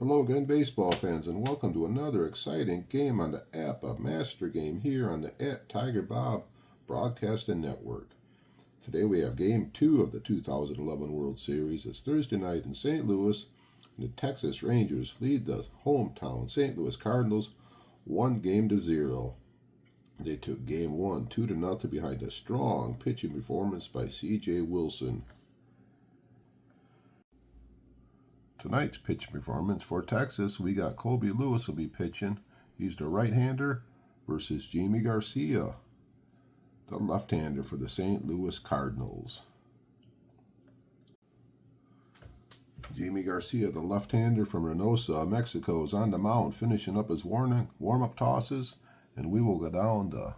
Hello again, baseball fans, and welcome to another exciting game on the Apba Master Game here on the Tigerbob Broadcasting Network. Today we have Game 2 of the 2011 World Series. It's Thursday night in St. Louis, and the Texas Rangers lead the hometown St. Louis Cardinals 1-0. They took Game 1 2-0 behind a strong pitching performance by C.J. Wilson. Tonight's pitch performance for Texas, we got Colby Lewis will be pitching. He's the right-hander versus Jaime Garcia, the left-hander for the St. Louis Cardinals. Jaime Garcia, the left-hander from Reynosa, Mexico, is on the mound finishing up his warm-up tosses, and we will go down the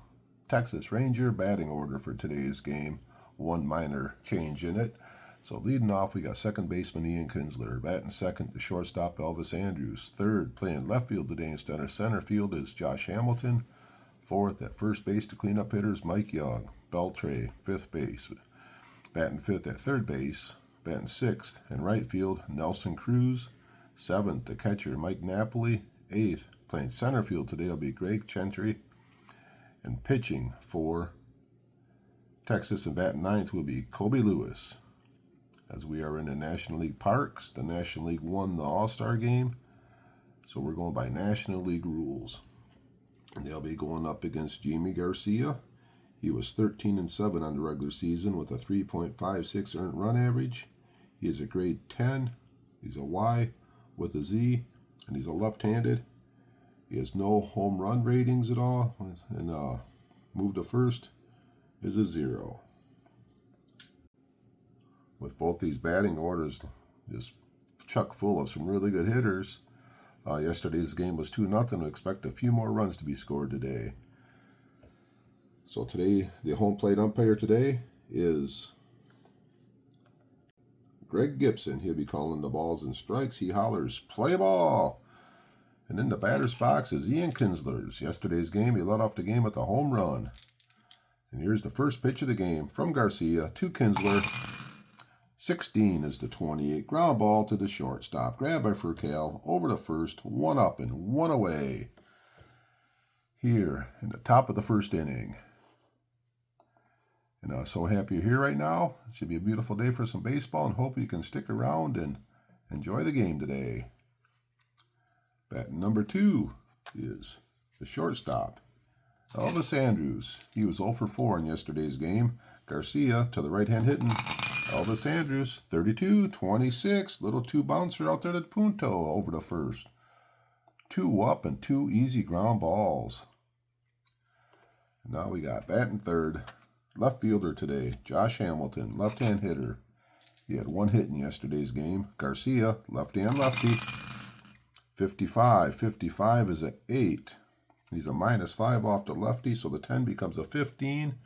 Texas Ranger batting order for today's game. One minor change in it. So leading off, we got second baseman Ian Kinsler. Batting second, the shortstop Elvis Andrus. Third, playing left field today instead of center field, is Josh Hamilton. Fourth, at first base to clean up hitters, Mike Young. Beltre, fifth base. Batting fifth at third base. Batting sixth in right field, Nelson Cruz. Seventh, the catcher Mike Napoli. Eighth, playing center field today will be Greg Gentry. And pitching for Texas and batting ninth will be Colby Lewis. As we are in the National League parks, the National League won the All-Star game, so we're going by National League rules. And they'll be going up against Jaime Garcia. He was 13-7 on the regular season with a 3.56 earned run average. He is a grade 10. He's a Y with a Z, and he's a left-handed. He has no home run ratings at all, and move to first is a 0. With both these batting orders just chock full of some really good hitters. Yesterday's game was 2-0. We expect a few more runs to be scored today. So today, the home plate umpire today is Greg Gibson. He'll be calling the balls and strikes. He hollers, "Play ball!" And in the batter's box is Ian Kinsler. Yesterday's game, he led off the game with a home run. And here's the first pitch of the game from Garcia to Kinsler. 16 is the 28. Ground ball to the shortstop. Grabbed by Furcal over to first. One up and one away. Here in the top of the first inning. And I'm so happy you're here right now. It should be a beautiful day for some baseball, and hope you can stick around and enjoy the game today. Batting number 2 is the shortstop, Elvis Andrus. He was 0 for 4 in yesterday's game. Garcia to the right-hand hitting Elvis Andrus, 32-26. Little 2 bouncer out there to Punto over to first. 2 up and 2 easy ground balls. And now we got batting third. Left fielder today, Josh Hamilton, left-hand hitter. He had 1 hit in yesterday's game. Garcia, lefty-hand lefty. 55. 55 is an 8. He's a -5 off the lefty, so the 10 becomes a 15.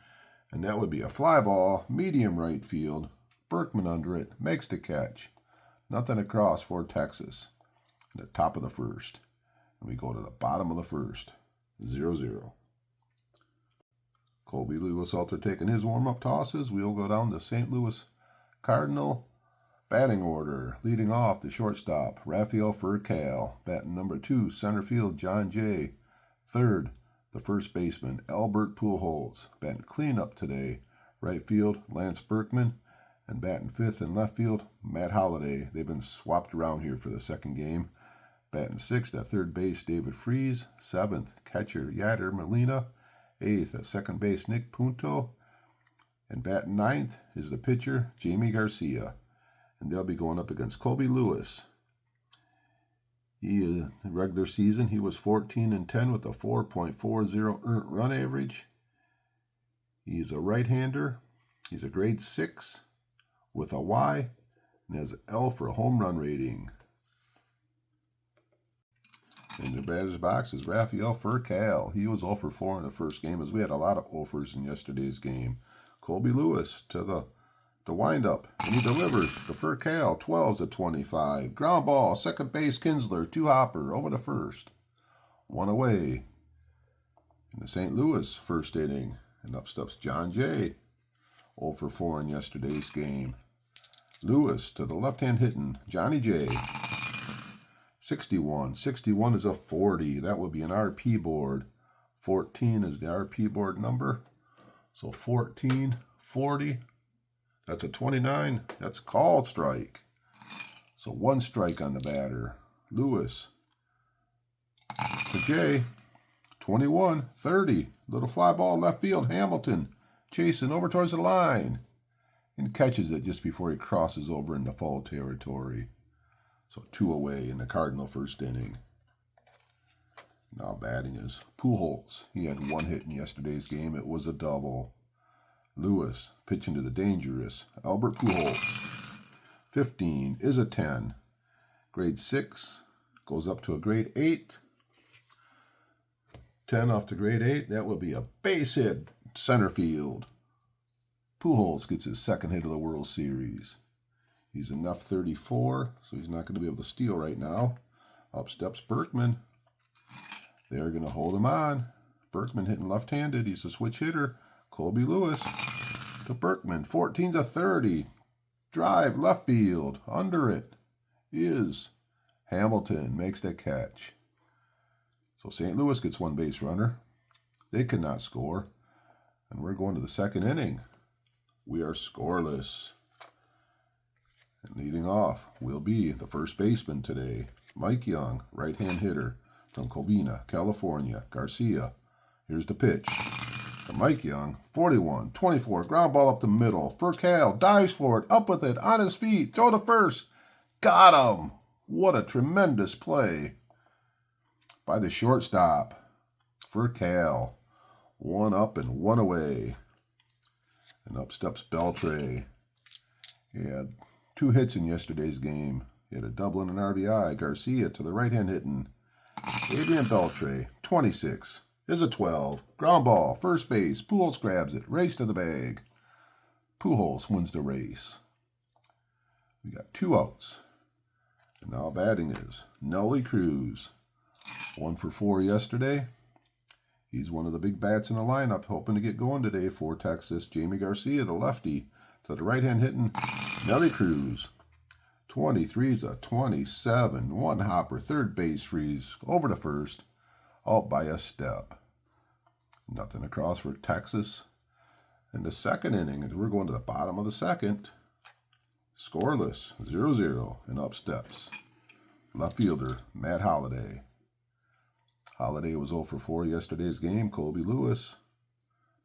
And that would be a fly ball, medium right field. Berkman under it, makes the catch. Nothing across for Texas. At the top of the first. And we go to the bottom of the first. 0-0. Colby Lewis out there taking his warm-up tosses. We'll go down to St. Louis Cardinal batting order. Leading off the shortstop, Rafael Furcal. Batting number 2, center field, John Jay. Third, the first baseman, Albert Pujols. Batting cleanup today. Right field, Lance Berkman. And batting fifth in left field, Matt Holiday. They've been swapped around here for the second game. Batting sixth at third base, David Freese. Seventh, catcher Yadier Molina. Eighth at second base, Nick Punto. And batting ninth is the pitcher, Jaime Garcia. And they'll be going up against Colby Lewis. In the regular season, he was 14-10 with a 4.40 earned run average. He's a right-hander. He's a grade 6 with a Y, and has an L for a home run rating. In the batter's box is Rafael Furcal. He was 0 for 4 in the first game, as we had a lot of 0-fers in yesterday's game. Colby Lewis to the windup, and he delivers to Furcal. 12-25. Ground ball, second base, Kinsler, 2-hopper over to first. 1 away. In the St. Louis first inning, and up steps John Jay. 0 for 4 in yesterday's game. Lewis to the left-hand hitting Johnny J. 61. 61 is a 40. That would be an RP board. 14 is the RP board number. So 14, 40. That's a 29. That's called strike. So 1 strike on the batter. Lewis. To Jay. 21, 30. Little fly ball left field. Hamilton chasing over towards the line. And catches it just before he crosses over into foul territory. So 2 away in the Cardinal first inning. Now batting is Pujols. He had 1 hit in yesterday's game. It was a double. Lewis pitching to the dangerous Albert Pujols. 15 is a 10. Grade 6 goes up to a grade 8. 10 off to grade 8. That would be a base hit center field. Pujols gets his 2nd hit of the World Series. He's enough 34, so he's not going to be able to steal right now. Up steps Berkman. They're going to hold him on. Berkman hitting left-handed. He's a switch hitter. Colby Lewis to Berkman. 14's a 30. Drive left field. Under it is Hamilton. Makes the catch. So St. Louis gets 1 base runner. They could not score. And we're going to the 2nd inning. We are scoreless. And leading off will be the first baseman today, Mike Young, right-hand hitter from Cobina, California. Garcia. Here's the pitch. To Mike Young, 41, 24, ground ball up the middle. For Cal, dives for it, up with it, on his feet, throw to first. Got him. What a tremendous play by the shortstop. For Cal, 1 up and 1 away. And up steps Beltre. He had 2 hits in yesterday's game. He had a double and an RBI. Garcia to the right-hand hitting Adrian Beltre, 26, is a 12. Ground ball, first base. Pujols grabs it. Race to the bag. Pujols wins the race. We got 2 outs. And now batting is Nelly Cruz. 1 for 4 yesterday. He's one of the big bats in the lineup, hoping to get going today for Texas. Jaime Garcia, the lefty, to the right-hand hitting Nelly Cruz. 23's a 27. 1 hopper, third base freeze, over to first, out by a step. Nothing across for Texas. In the 2nd inning, and we're going to the bottom of the 2nd. Scoreless, 0-0, and up steps left fielder Matt Holiday. Holiday was 0 for 4 yesterday's game. Colby Lewis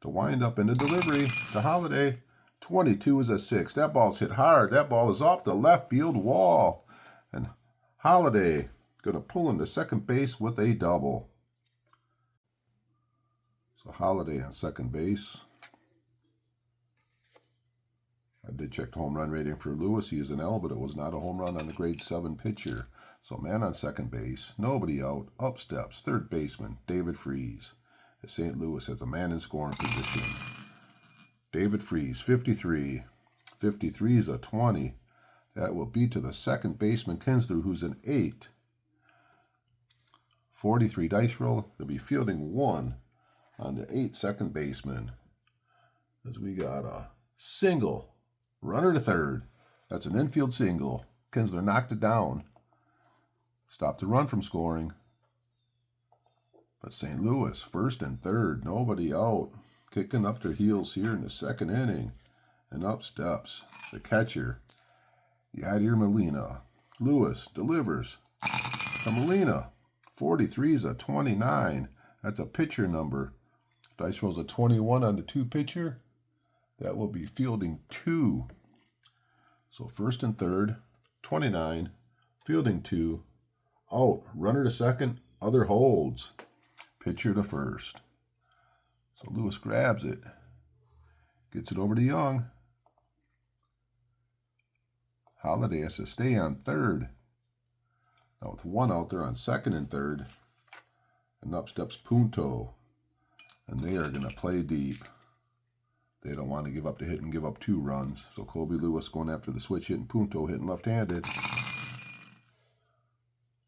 to wind up in the delivery to Holiday. 22 is a 6. That ball's hit hard. That ball is off the left field wall. And Holiday going to pull into second base with a double. So Holiday on second base. I did check the home run rating for Lewis. He is an L, but it was not a home run on the grade 7 pitcher. So man on second base, nobody out, up steps third baseman David Freese. As St. Louis has a man in scoring position. David Freese, 53. 53 is a 20. That will be to the second baseman Kinsler, who's an 8. 43 dice roll. They'll be fielding 1 on the 8 second baseman. As we got a single. Runner to third. That's an infield single. Kinsler knocked it down. Stopped the run from scoring. But St. Louis, first and third, nobody out. Kicking up their heels here in the 2nd inning. And up steps the catcher, Yadier Molina. Lewis delivers to Molina. 43 is a 29. That's a pitcher number. Dice rolls a 21 on the 2 pitcher. That will be fielding 2. So first and third, 29, fielding 2, out, runner to second, other holds, pitcher to first. So Lewis grabs it, gets it over to Young. Holiday has to stay on third. Now with 1 out there on second and third, and up steps Punto, and they are going to play deep. They don't want to give up the hit and give up 2 runs. So Colby Lewis going after the switch hit and Punto hitting left-handed.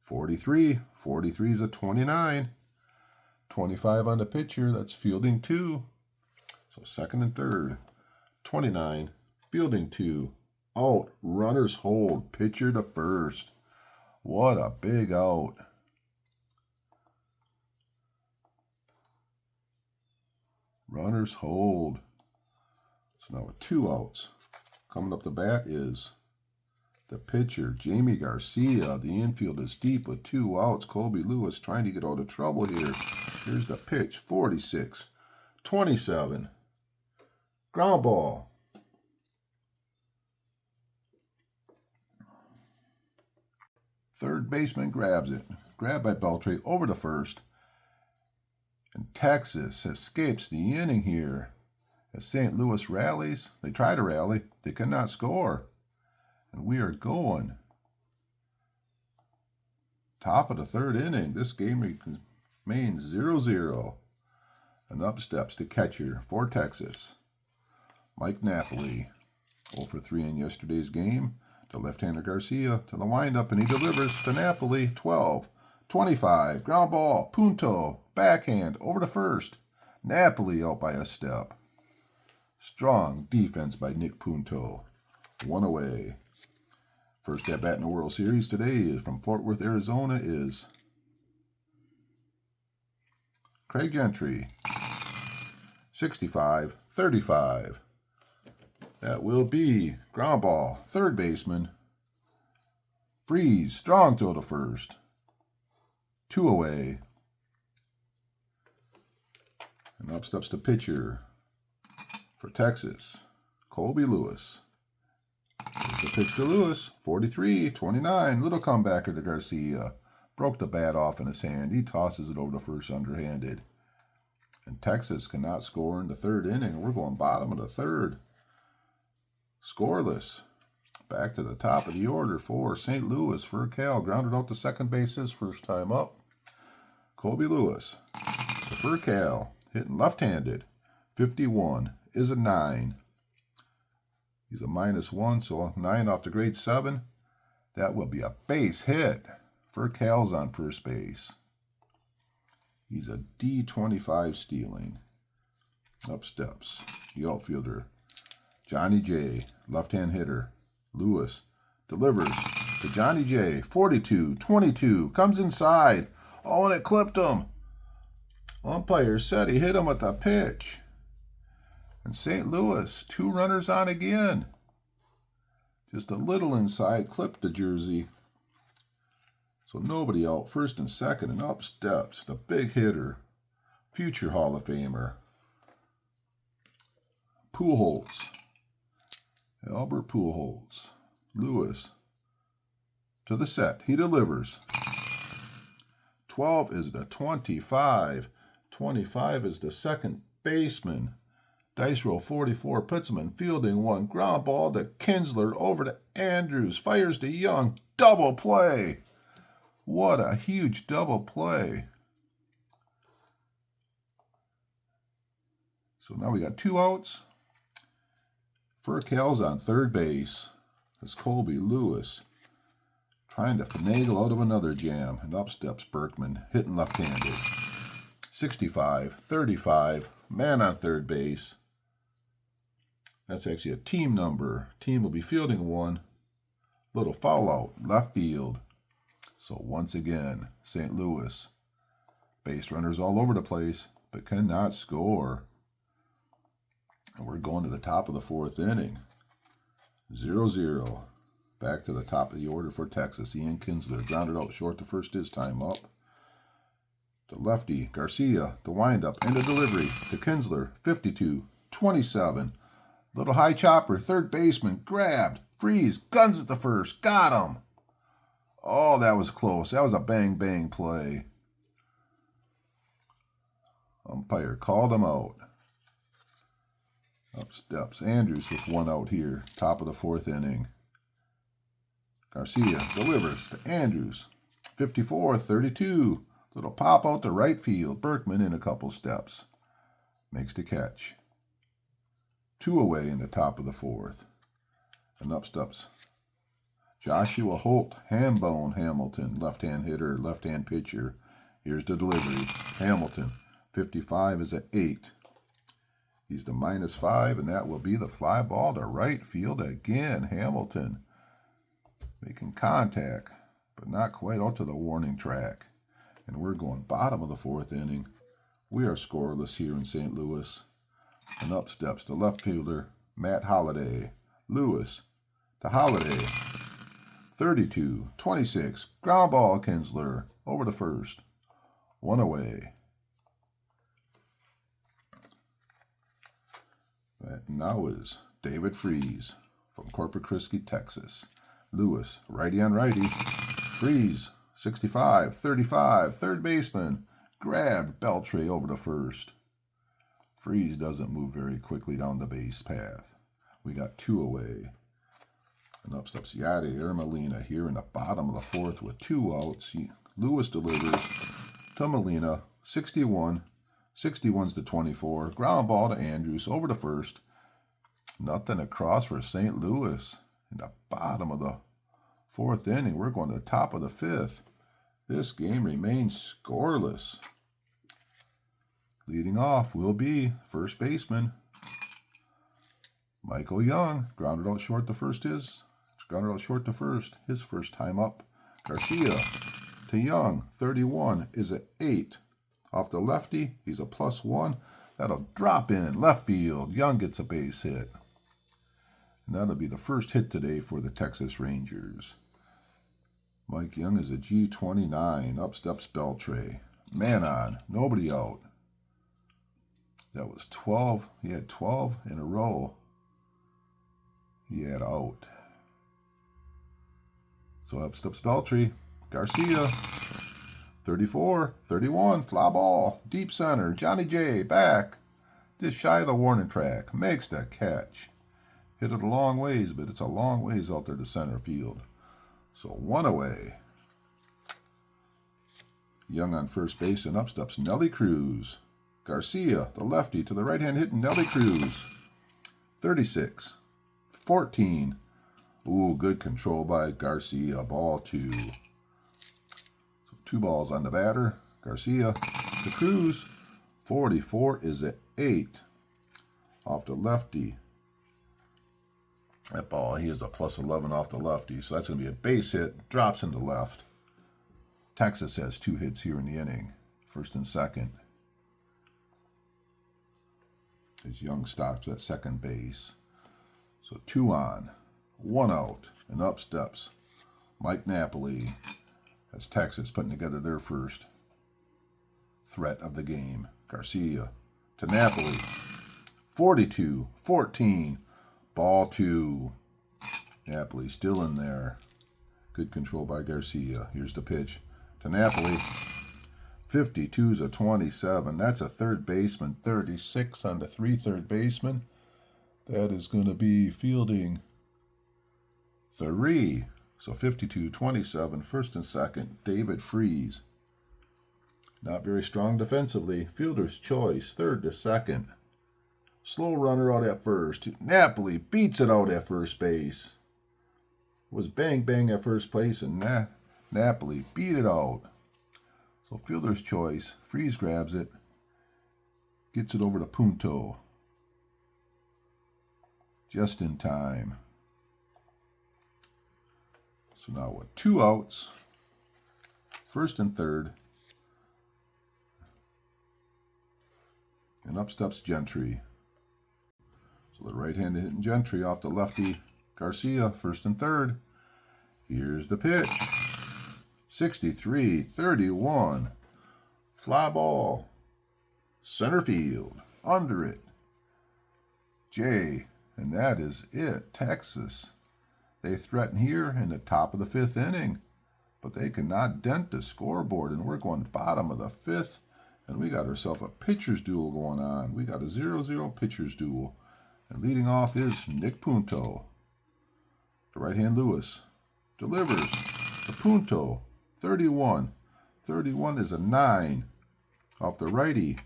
43. 43 is a 29. 25 on the pitcher. That's fielding 2. So second and third. 29. Fielding 2. Out. Runners hold. Pitcher to first. What a big out. Runners hold. So now with 2 outs. Coming up the bat is the pitcher, Jaime Garcia. The infield is deep with 2 outs. Colby Lewis trying to get out of trouble here. Here's the pitch, 46-27. Ground ball. Third baseman grabs it. Grabbed by Beltre over to first. And Texas escapes the inning here. As St. Louis rallies, they try to rally, they cannot score. And we are going. Top of the 3rd inning. This game remains 0-0. And up steps the catcher for Texas, Mike Napoli. 0 for 3 in yesterday's game. The left-hander Garcia to the windup, and he delivers to Napoli. 12-25. Ground ball. Punto. Backhand over to first. Napoli out by a step. Strong defense by Nick Punto. 1 away. First at bat in the World Series today is from Fort Worth, Arizona, is Craig Gentry. 65-35. That will be ground ball. Third baseman. Freeze. Strong throw to first. 2 away. And up steps the pitcher for Texas, Colby Lewis. Here's the pitch to Lewis. 43-29. Little comebacker to Garcia. Broke the bat off in his hand. He tosses it over to first underhanded. And Texas cannot score in the 3rd inning. We're going bottom of the 3rd. Scoreless. Back to the top of the order for St. Louis. Furcal grounded out to second base his first time up. Colby Lewis. The Furcal hitting left-handed. 51 is a 9. He's a -1, so 9 off the grade 7. That will be a base hit. Furcal's on first base. He's a D25 stealing. Up steps the outfielder, Johnny J, left-hand hitter. Lewis delivers to Johnny J. 42-22. Comes inside. Oh, and it clipped him. Umpire said he hit him with a pitch. And St. Louis, 2 runners on again. Just a little inside, clipped the jersey. So nobody out, first and second, and up steps the big hitter, future Hall of Famer, Pujols. Albert Pujols. Lewis to the set. He delivers. 12 is the 25. 25 is the second baseman. Dice roll 44 puts him in fielding 1. Ground ball to Kinsler over to Andrews. Fires to Young. Double play. What a huge double play. So now we got 2 outs. Furcal's on third base. That's Colby Lewis trying to finagle out of another jam. And up steps Berkman, hitting left-handed. 65-35. Man on third base. That's actually a team number. Team will be fielding 1. Little foul out, left field. So once again, St. Louis. Base runners all over the place, but cannot score. And we're going to the top of the 4th inning. 0-0. Back to the top of the order for Texas. Ian Kinsler grounded out short to first his time up. The lefty, Garcia, the windup and the delivery to Kinsler. 52-27. Little high chopper, third baseman, grabbed. Freeze, guns at the first. Got him. Oh, that was close. That was a bang-bang play. Umpire called him out. Up steps Andrews with 1 out here. Top of the 4th inning. Garcia delivers to Andrews. 54-32. Little pop out to right field. Berkman in a couple steps. Makes the catch. 2 away in the top of the 4th. And up steps Joshua Holt, Hambone Hamilton, left-hand hitter, left-hand pitcher. Here's the delivery. Hamilton, 55 is at 8. He's the -5, and that will be the fly ball to right field again. Hamilton making contact. but not quite out to the warning track. And we're going bottom of the fourth inning. We are scoreless here in St. Louis. And up steps the left fielder, Matt Holiday. Lewis to Holiday. 32-26. Ground ball, Kinsler. Over to first. One away. That now is David Freeze from Corpus Christi, Texas. Lewis, righty on righty. Freeze, 65-35. Third baseman grabbed Beltre over to first. Freeze doesn't move very quickly down the base path. We got two away. And up steps Yadier Molina here in the bottom of the fourth with two outs. Lewis delivers to Molina, 61. 61's to 24. Ground ball to Andrews over to first. Nothing across for St. Louis. In the bottom of the fourth inning, we're going to the top of the fifth. This game remains scoreless. Leading off will be first baseman Michael Young. Grounded out short to first his. Grounded out short to first. His first time up. Garcia to Young. 31 is an 8. Off the lefty, he's a +1. That'll drop in left field. Young gets a base hit. And that'll be the first hit today for the Texas Rangers. Mike Young is a G29. Up steps Beltre. Man on. Nobody out. That was 12. He had 12 in a row. He had out. So up steps Beltre. Garcia. 34, 31, fly ball, deep center, Johnny J, back, just shy of the warning track, makes the catch. Hit it a long ways, but it's a long ways out there to center field. So one away. Young on first base, and up steps Nelly Cruz. Garcia, the lefty, to the right hand hitting Nelly Cruz. 36, 14. Ooh, good control by Garcia, ball 2. Two balls on the batter. Garcia to Cruz. 44 is at 8. Off the lefty. That ball, he is a +11 off the lefty. So that's going to be a base hit. Drops into left. Texas has 2 hits here in the inning. First and second. As Young stops at second base. So 2 on. 1 out. And up steps Mike Napoli. As Texas putting together their first threat of the game. Garcia to Napoli. 42-14. Ball 2. Napoli still in there. Good control by Garcia. Here's the pitch to Napoli. 52's a 27. That's a third baseman. 36 on the 3 third baseman. That is going to be fielding 3. So 52-27, first and second, David Freeze. Not very strong defensively. Fielder's choice, third to second. Slow runner out at first. Napoli beats it out at first base. Was bang at first place, and Napoli beat it out. So fielder's choice. Freeze grabs it. Gets it over to Punto. Just in time. So now with 2 outs, first and third, and up steps Gentry. So the right-handed hitting Gentry off the lefty Garcia, first and third. Here's the pitch. 63-31, fly ball, center field, under it. J, and that is it, Texas. They threaten here in the top of the 5th inning, but they cannot dent the scoreboard, and we're going bottom of the 5th, and we got ourselves a pitcher's duel going on. We got a 0-0 pitcher's duel, and leading off is Nick Punto. The right-hand Lewis delivers to Punto, 31. 31 is a 9. Off the righty,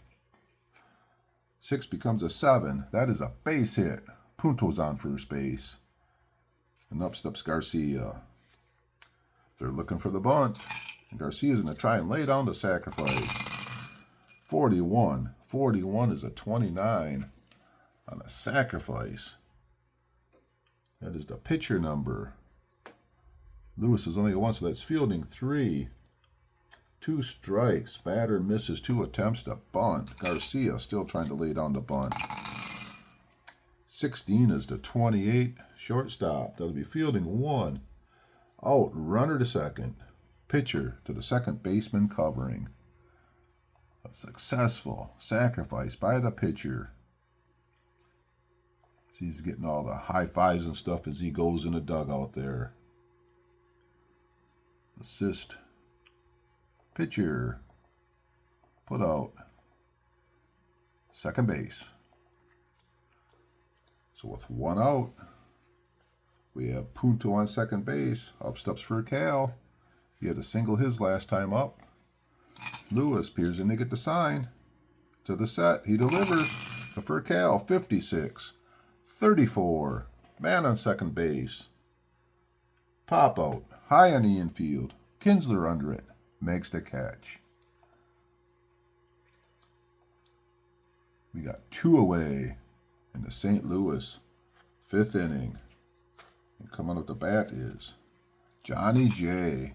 6 becomes a 7. That is a base hit. Punto's on first base. And up steps Garcia. They're looking for the bunt. And Garcia's going to try and lay down the sacrifice. 41. 41 is a 29 on a sacrifice. That is the pitcher number. Lewis is only one, so that's fielding 3. 2 strikes. Batter misses 2 attempts to bunt. Garcia still trying to lay down the bunt. 16 is the 28. Shortstop. That'll be fielding 1. Out. Runner to second. Pitcher to the second baseman covering. A successful sacrifice by the pitcher. He's getting all the high fives and stuff as he goes in the dugout there. Assist. Pitcher. Put out. Second base. So with 1 out, we have Punto on second base. Up steps for Cal. He had a single his last time up. Lewis peers in to get the sign. To the set. He delivers to Furcal. 56. 34. Man on second base. Pop out. High on the infield. Kinsler under it. Makes the catch. We got 2 away in the St. Louis 5th inning. And coming up the bat is Johnny J.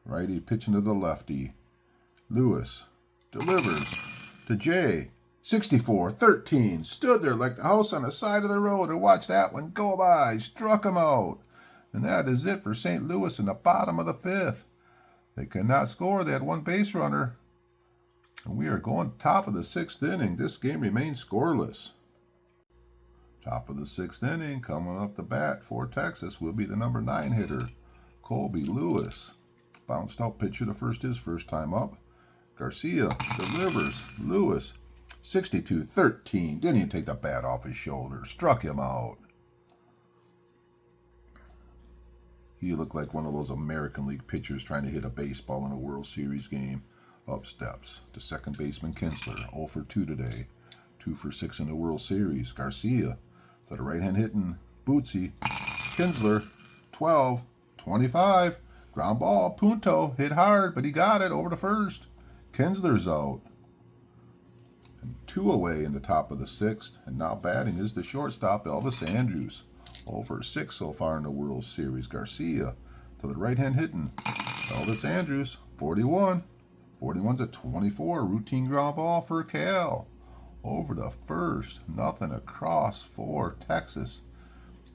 Righty pitching to the lefty. Lewis delivers to J. 64-13. Stood there like the house on the side of the road and watched that one go by. Struck him out. And that is it for St. Louis in the bottom of the 5th. They cannot score. They had 1 base runner. And we are going top of the 6th inning. This game remains scoreless. Top of the 6th inning, coming up the bat for Texas will be the number 9 hitter, Colby Lewis. Bounced out pitcher to first his first time up. Garcia delivers. Lewis, 62-13. Didn't even take the bat off his shoulder. Struck him out. He looked like one of those American League pitchers trying to hit a baseball in a World Series game. Up steps to second baseman Kinsler. 0 for 2 today. 2 for 6 in the World Series. Garcia to the right-hand hitting Bootsy. Kinsler, 12, 25. Ground ball. Punto hit hard, but he got it over to first. Kinsler's out. And 2 away in the top of the 6th. And now batting is the shortstop, Elvis Andrus. 0 for 6 so far in the World Series. Garcia to the right-hand hitting Elvis Andrus, 41. 41's a 24. Routine ground ball for Cal. Over to first. Nothing across for Texas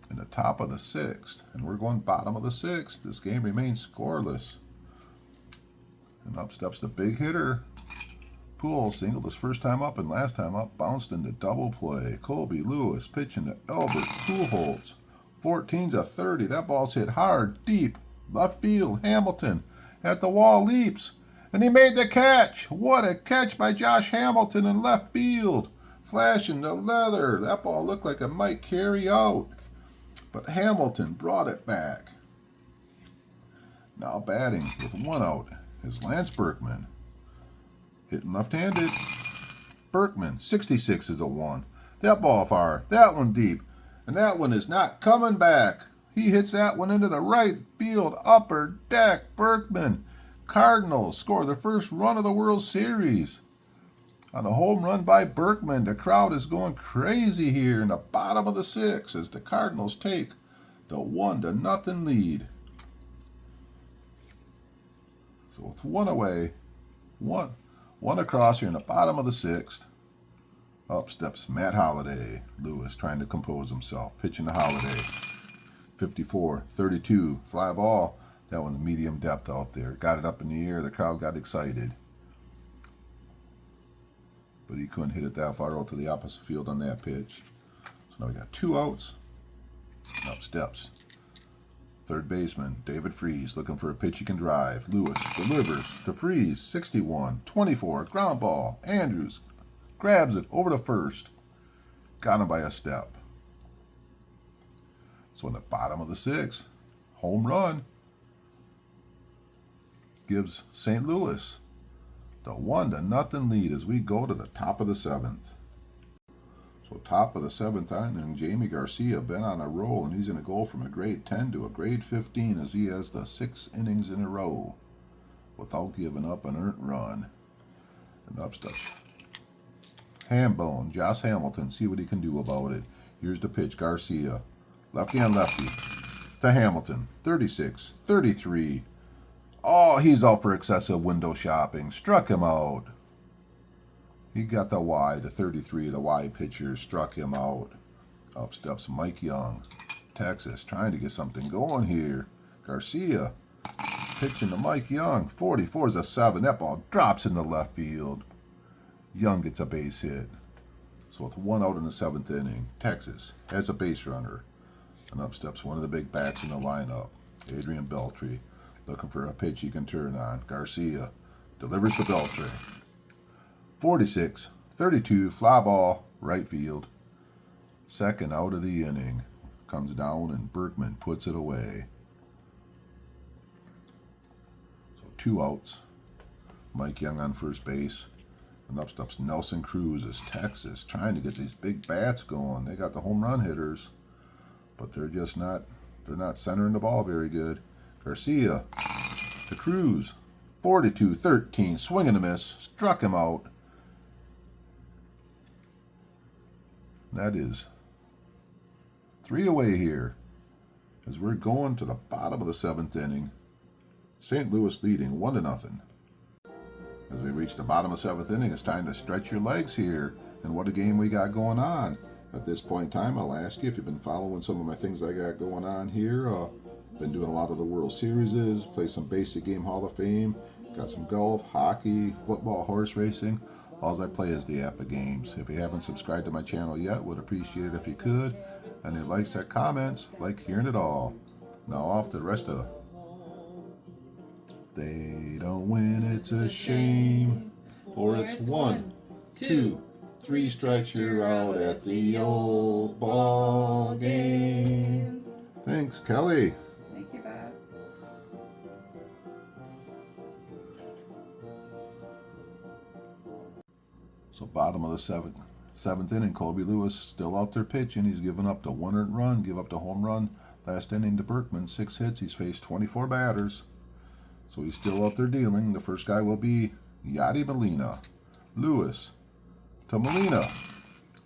in the top of the 6th. And we're going bottom of the 6th. This game remains scoreless. And up steps the big hitter. Pujols singled his first time up and last time up. Bounced into double play. Colby Lewis pitching to Albert Pujols. 14's a 30. That ball's hit hard, deep. Left field. Hamilton at the wall leaps. And he made the catch. What a catch by Josh Hamilton in left field. Flashing the leather. That ball looked like it might carry out. But Hamilton brought it back. Now batting with 1 out is Lance Berkman. Hitting left-handed. Berkman, 66 is a 1. That ball far. That one deep. And that one is not coming back. He hits that one into the right field upper deck. Berkman. Cardinals score their first run of the World Series. On a home run by Berkman, the crowd is going crazy here in the bottom of the 6th as the Cardinals take the 1-0 lead. So with 1 away, one across here in the bottom of the 6th. Up steps Matt Holiday. Lewis trying to compose himself. Pitching to Holiday. 54-32. Fly ball. That one's medium depth out there. Got it up in the air. The crowd got excited. But he couldn't hit it that far out to the opposite field on that pitch. So now we got 2 outs. Up steps third baseman David Freese looking for a pitch he can drive. Lewis delivers to Freese. 61-24. Ground ball. Andrus grabs it over to first. Got him by a step. So in the bottom of the 6th, home run gives St. Louis the 1-0 lead as we go to the top of the 7th. So top of the 7th inning, Jaime Garcia been on a roll, and he's going to go from a grade 10 to a grade 15 as he has the 6 innings in a row without giving up an earned run. And up steps Hambone, Josh Hamilton, see what he can do about it. Here's the pitch, Garcia. Lefty on lefty. to Hamilton. 36, 33. Oh, he's out for excessive window shopping. Struck him out. He got the wide, the 33, the wide pitcher. Struck him out. Up steps Mike Young. Texas trying to get something going here. Garcia pitching to Mike Young. 44 is a 7. That ball drops into left field. Young gets a base hit. So with 1 out in the 7th inning, Texas has a base runner. And up steps one of the big bats in the lineup, Adrian Beltre, looking for a pitch he can turn on. Garcia delivers to Beltre. 46, 32, fly ball, right field. 2nd out of the inning. Comes down and Berkman puts it away. So 2 outs. Mike Young on first base. And up steps Nelson Cruz as Texas trying to get these big bats going. They got the home run hitters, but they're not centering the ball very good. Garcia to Cruz. 42-13, swing and a miss. Struck him out. That is 3 away here as we're going to the bottom of the 7th inning. St. Louis leading 1-0. As we reach the bottom of 7th inning, it's time to stretch your legs here. And what a game we got going on. At this point in time, I'll ask you if you've been following some of my things I got going on here. Been doing a lot of the World Series, play some basic game Hall of Fame, got some golf, hockey, football, horse racing. All I play is the Apba games. If you haven't subscribed to my channel yet, would appreciate it if you could. Any likes and comments, like hearing it all. Now off to the rest of They don't win, it's a shame. Or it's 1, 2, 3 strikes, you're out at the old ball game. Thanks, Kelly. Thank you, Bob. So bottom of the 7th inning, Colby Lewis still out there pitching. He's given up the 1 earned run, give up the home run. Last inning to Berkman, 6 hits. He's faced 24 batters. So he's still out there dealing. The first guy will be Yadi Molina. Lewis to Molina.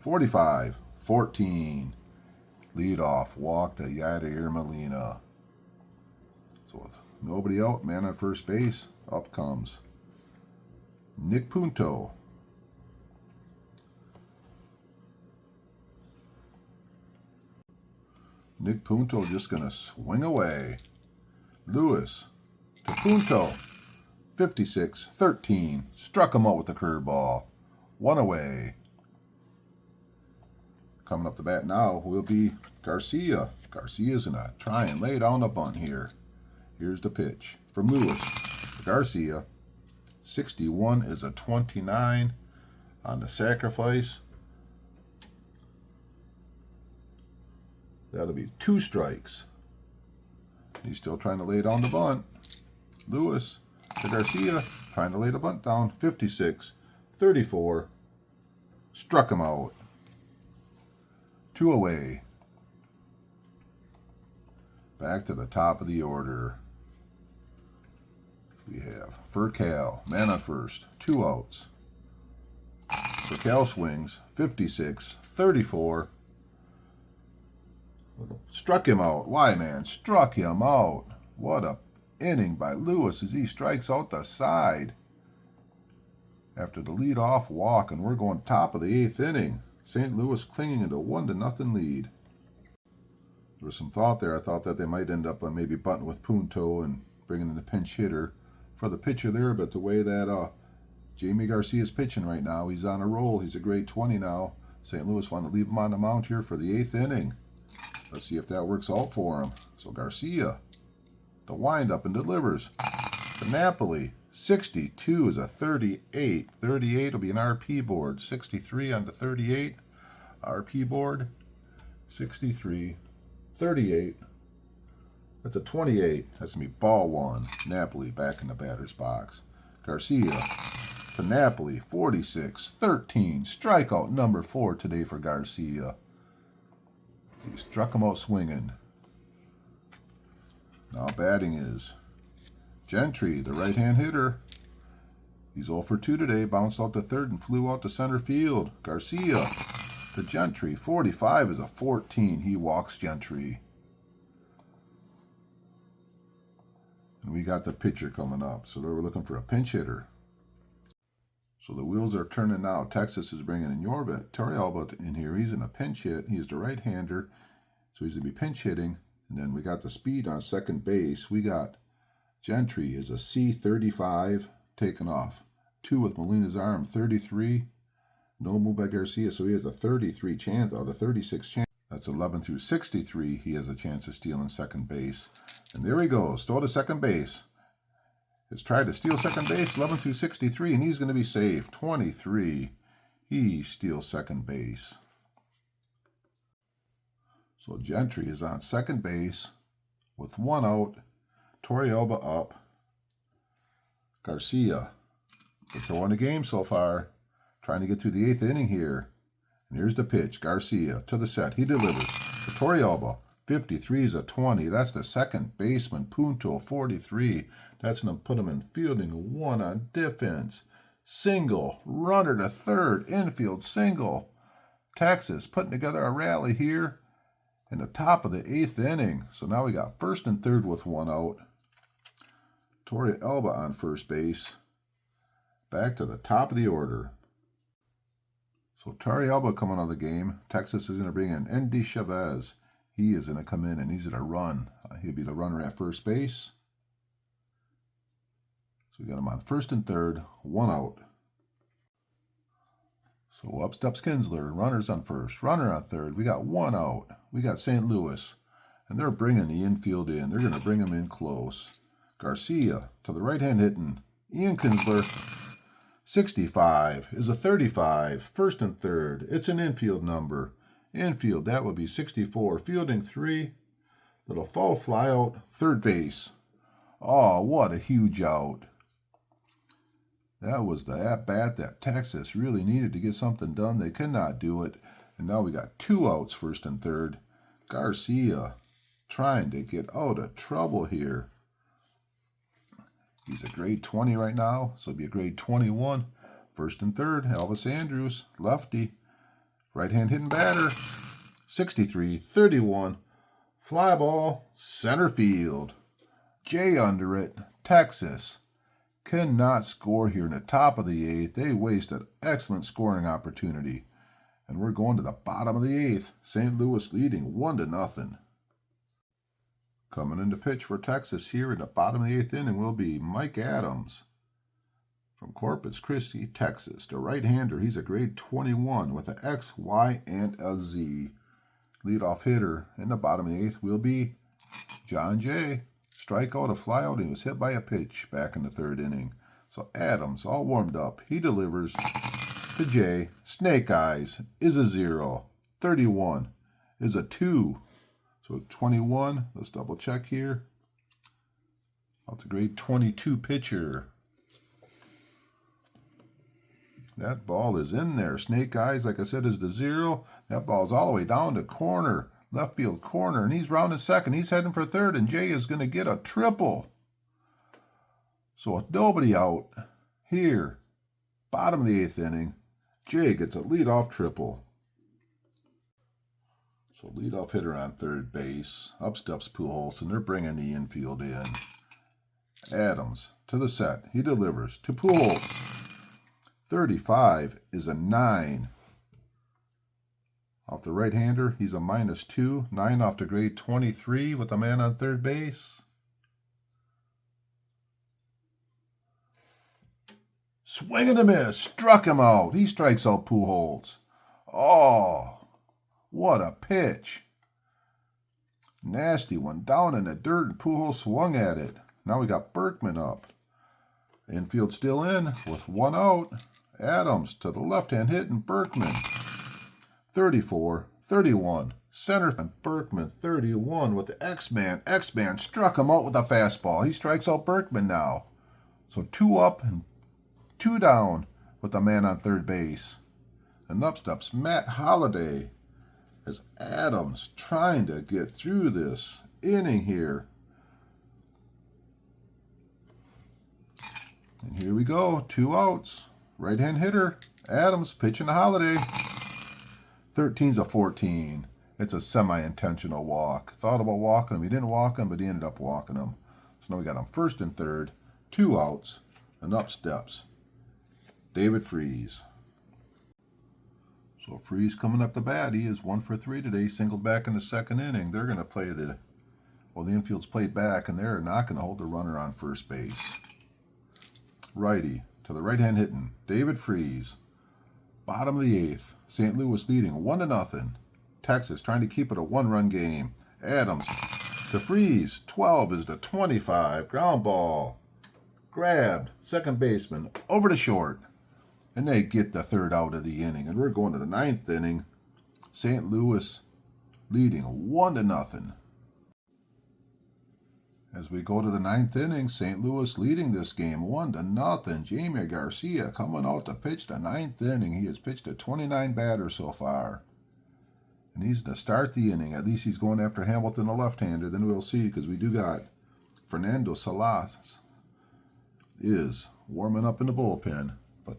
45-14. Lead off walk to Yadier Molina. So with nobody out, man on first base, up comes Nick Punto. Nick Punto just going to swing away. Lewis to Punto. 56-13. Struck him out with the curveball. 1 away. Coming up the bat now will be Garcia. Garcia's going to try and lay down a bunt here. Here's the pitch from Lewis to Garcia. 61 is a 29 on the sacrifice. That'll be 2 strikes. He's still trying to lay down the bunt. Lewis to Garcia, trying to lay the bunt down. 56-34. Struck him out. 2 away. Back to the top of the order. We have Furcal, man on first. 2 outs. Furcal swings. 56-34. Struck him out. Why, man? Struck him out. What a inning by Lewis as he strikes out the side after the lead-off walk, and we're going top of the 8th inning. St. Louis clinging to 1-0 lead. There was some thought there. I thought that they might end up maybe bunting with Punto and bringing in the pinch hitter for the pitcher there, but the way that Jaime Garcia is pitching right now, he's on a roll. He's a grade 20 now. St. Louis wanted to leave him on the mound here for the 8th inning. Let's see if that works out for him. So Garcia, the windup and delivers to Napoli. 62 is a 38. 38 will be an RP board. 63 on the 38. RP board. 63. 38. That's a 28. That's going to be ball 1. Napoli back in the batter's box. Garcia to Napoli. 46-13. Strikeout number 4 today for Garcia. He struck him out swinging. Now batting is Gentry, the right-hand hitter. He's 0 for 2 today. Bounced out to third and flew out to center field. Garcia to Gentry. 45 is a 14. He walks Gentry. And we got the pitcher coming up. So they were looking for a pinch hitter. So the wheels are turning now. Texas is bringing in Torey Alba in here. He's in a pinch hit. He's the right-hander. So he's going to be pinch hitting. And then we got the speed on second base. We got Gentry is a C35 taken off. 2 with Molina's arm, 33. No move by Garcia, so he has a 33 chance, the 36 chance. That's 11 through 63. He has a chance of stealing second base. And there he goes, stole to second base. Has tried to steal second base, 11 through 63, and he's going to be safe. 23. He steals second base. So Gentry is on second base with 1 out. Torey Alba up. Garcia, the throw in the game so far. Trying to get through the 8th inning here. And here's the pitch. Garcia to the set. He delivers. To Torey Alba. 53 is a 20. That's the second baseman. Punto, 43. That's going to put him in fielding 1 on defense. Single. Runner to third. Infield single. Texas putting together a rally here in the top of the 8th inning. So now we got first and third with 1 out. Torey Alba on first base. Back to the top of the order. So Torey Alba coming out of the game. Texas is going to bring in Andy Chavez. He is going to come in and he's going to run. He'll be the runner at first base. So we got him on first and third, 1 out. So up steps Kinsler. Runner's on first, runner on third. We got 1 out. We got St. Louis. And they're bringing the infield in. They're going to bring him in close. Garcia to the right hand hitting. Ian Kinsler. 65 is a 35, first and third. It's an infield number. Infield, that would be 64. Fielding 3. Little foul fly out, third base. Oh, what a huge out. That was the at-bat that Texas really needed to get something done. They could not do it. And now we got 2 outs, first and third. Garcia trying to get out of trouble here. He's a grade 20 right now, so it'll be a grade 21. First and third, Elvis Andrus, lefty. Right-hand hitting batter, 63, 31. Fly ball, center field. Jay under it, Texas. Cannot score here in the top of the 8th. They wasted excellent scoring opportunity. And we're going to the bottom of the 8th. St. Louis leading 1-0. Coming in to pitch for Texas here in the bottom of the 8th inning will be Mike Adams from Corpus Christi, Texas. The right-hander, he's a grade 21 with an X, Y, and a Z. Leadoff hitter in the bottom of the 8th will be John Jay. Strikeout, a flyout, and he was hit by a pitch back in the 3rd inning. So Adams, all warmed up. He delivers to Jay. Snake Eyes is a 0. 31 is a 2. So 21, let's double check here. Off the grade 22 pitcher. That ball is in there. Snake Eyes, like I said, is the 0. That ball's all the way down to corner, left field corner, and he's rounding second. He's heading for third, and Jay is going to get a triple. So with nobody out here, bottom of the 8th inning, Jay gets a leadoff triple. So leadoff hitter on third base. Up steps Pujols, and they're bringing the infield in. Adams to the set. He delivers to Pujols. 35 is a 9. Off the right-hander, he's a -2. 9 off the grade 23 with a man on third base. Swing and a miss. Struck him out. He strikes out Pujols. Oh, what a pitch. Nasty one down in the dirt, and Pujols swung at it. Now we got Berkman up. Infield still in with 1 out. Adams to the left-hand hit, and Berkman. 34, 31. Center and Berkman, 31 with the X-Man. X-Man struck him out with a fastball. He strikes out Berkman now. So 2 up and 2 down with the man on third base. And up steps Matt Holiday as Adams trying to get through this inning here. And here we go, 2 outs. Right-hand hitter, Adams pitching to Holiday. 13's a 14. It's a semi-intentional walk. Thought about walking him. He didn't walk him, but he ended up walking him. So So now we got him first and third, 2 outs, and up steps David Freese. So Freese coming up the bat. He is 1 for 3 today. Singled back in the second inning. They're going to play the infield's played back, and they're not going to hold the runner on first base. Righty to the right hand hitting David Freese. Bottom of the 8th. St. Louis leading 1-0. Texas trying to keep it a 1-run game. Adams to Freese. 12 is to 25. Ground ball. Grabbed. Second baseman over to short. And they get the 3rd out of the inning. And we're going to the 9th inning. St. Louis leading 1-0. As we go to the 9th inning, St. Louis leading this game 1-0. Jaime Garcia coming out to pitch the 9th inning. He has pitched to 29 batters so far. And he's to start the inning. At least he's going after Hamilton, the left-hander. Then we'll see, because we do got Fernando Salas is warming up in the bullpen. But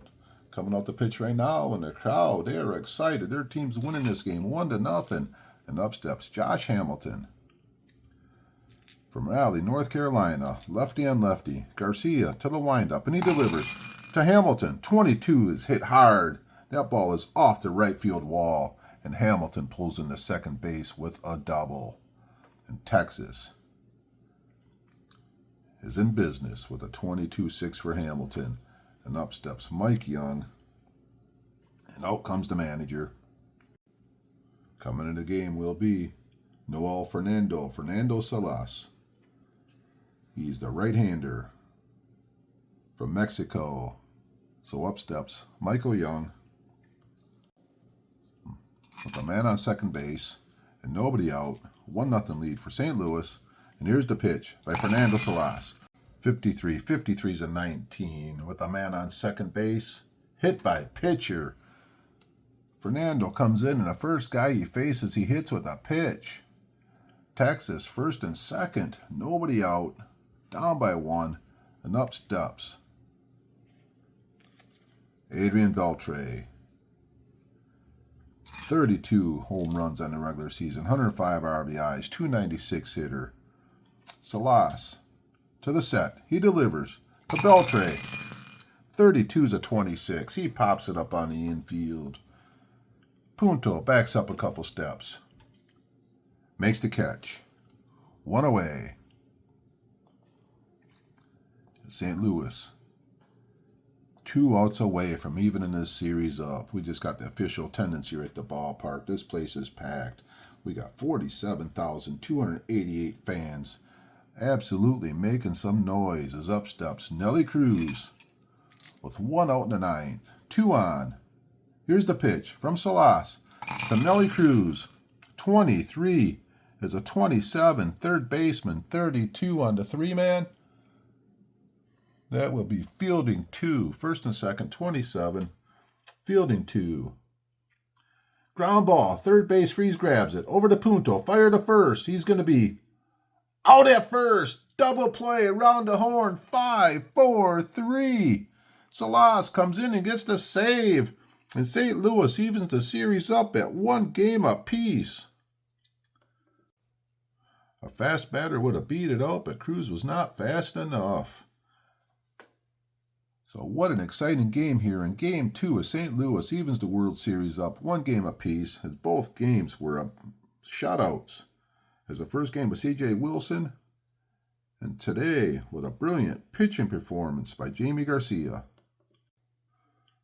coming out to pitch right now, and the crowd, they are excited. Their team's winning this game 1-0. And up steps Josh Hamilton. From Raleigh, North Carolina, lefty on lefty. Garcia to the windup, and he delivers to Hamilton. 22 is hit hard. That ball is off the right field wall, and Hamilton pulls into second base with a double. And Texas is in business with a 22-6 for Hamilton. And up steps Mike Young, and out comes the manager. Coming in the game will be Noel Fernando Salas. He's the right-hander from Mexico. So up steps Michael Young with a man on second base and nobody out. 1-0 lead for St. Louis. And here's the pitch by Fernando Salas. 53. 53's a 19 with a man on second base. Hit by pitcher. Fernando comes in, and the first guy he faces, he hits with a pitch. Texas first and second. Nobody out. Down by 1, and up steps Adrian Beltre. 32 home runs on the regular season, 105 RBIs, 296 hitter. Salas to the set. He delivers to Beltre. 32's a 26. He pops it up on the infield. Punto backs up a couple steps. Makes the catch. 1 away. St. Louis, 2 outs away from evening this series up. We just got the official attendance here at the ballpark. This place is packed. We got 47,288 fans absolutely making some noise as up steps Nelly Cruz with 1 out in the 9th. 2 on. Here's the pitch from Salas to Nelly Cruz. 23 is a 27. Third baseman, 32 on the 3-man. That will be fielding 2. First and second, 27. Fielding 2. Ground ball. Third base, Freese grabs it. Over to Punto. Fire to first. He's going to be out at first. Double play around the horn. 5, 4, 3. Salas comes in and gets the save. And St. Louis evens the series up at 1 game apiece. A fast batter would have beat it out, but Cruz was not fast enough. So what an exciting game here in Game 2 as St. Louis evens the World Series up 1 game apiece, as both games were shutouts. As the first game was C.J. Wilson, and today with a brilliant pitching performance by Jaime Garcia.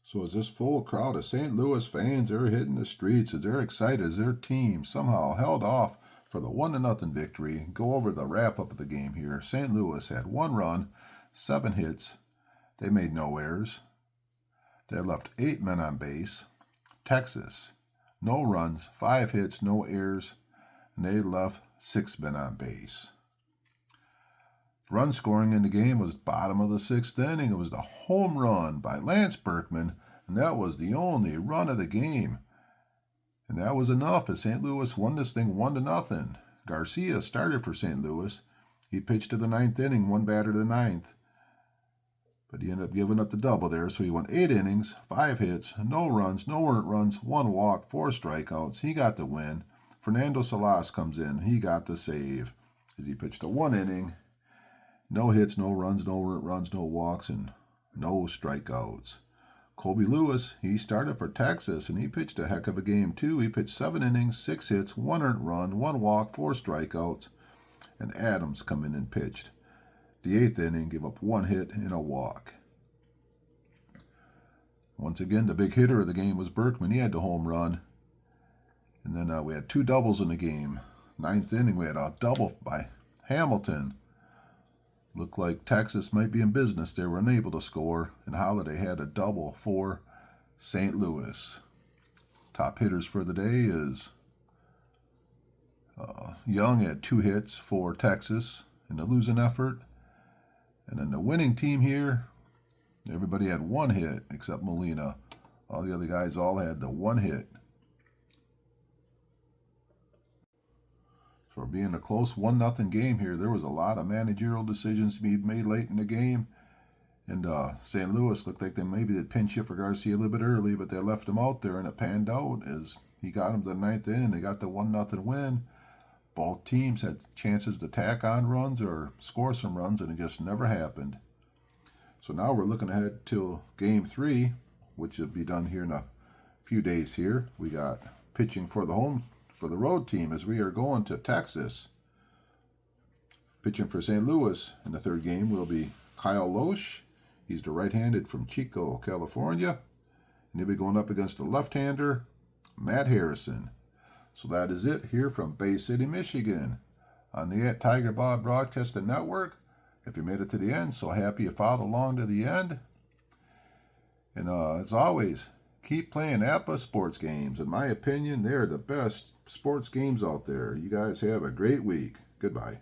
So as this full crowd of St. Louis fans are hitting the streets, as they're excited as their team somehow held off for the 1-0 victory. Go over the wrap-up of the game here. St. Louis had 1 run, 7 hits. They made no errors. They left 8 men on base. Texas, no runs, 5 hits, no errors, and they left 6 men on base. Run scoring in the game was bottom of the 6th inning. It was the home run by Lance Berkman, and that was the only run of the game. And that was enough as St. Louis won this thing 1-0. Garcia started for St. Louis. He pitched to the 9th inning, 1 batter to the 9th. But he ended up giving up the double there, so he went 8 innings, 5 hits, no runs, no earned runs, 1 walk, 4 strikeouts. He got the win. Fernando Salas comes in. He got the save as he pitched a 1 inning. No hits, no runs, no walks, and no strikeouts. Colby Lewis, he started for Texas, and he pitched a heck of a game, too. He pitched 7 innings, 6 hits, 1 earned run, 1 walk, 4 strikeouts, and Adams come in and pitched the 8th inning, give up 1 hit and a walk. Once again, the big hitter of the game was Berkman. He had the home run. And then we had 2 doubles in the game. 9th inning, we had a double by Hamilton. Looked like Texas might be in business. They were unable to score, and Holiday had a double for St. Louis. Top hitters for the day is Young had 2 hits for Texas in the losing effort. And then the winning team here, everybody had 1 hit except Molina. All the other guys all had the 1 hit. For being a close 1-0 game here, there was a lot of managerial decisions to be made late in the game. And St. Louis looked like maybe they'd pinch hit for Garcia a little bit early, but they left him out there, and it panned out as he got him to the 9th inning. They got the 1-0 win. Both teams had chances to tack on runs or score some runs, and it just never happened. So now we're looking ahead to Game 3, which will be done here in a few days here. We got pitching for the road team as we are going to Texas. Pitching for St. Louis in the 3rd game will be Kyle Loesch. He's the right-handed from Chico, California. And he'll be going up against the left-hander, Matt Harrison. So that is it here from Bay City, Michigan on the Tigerbob Broadcasting Network. If you made it to the end, so happy you followed along to the end. And as always, keep playing Apba sports games. In my opinion, they're the best sports games out there. You guys have a great week. Goodbye.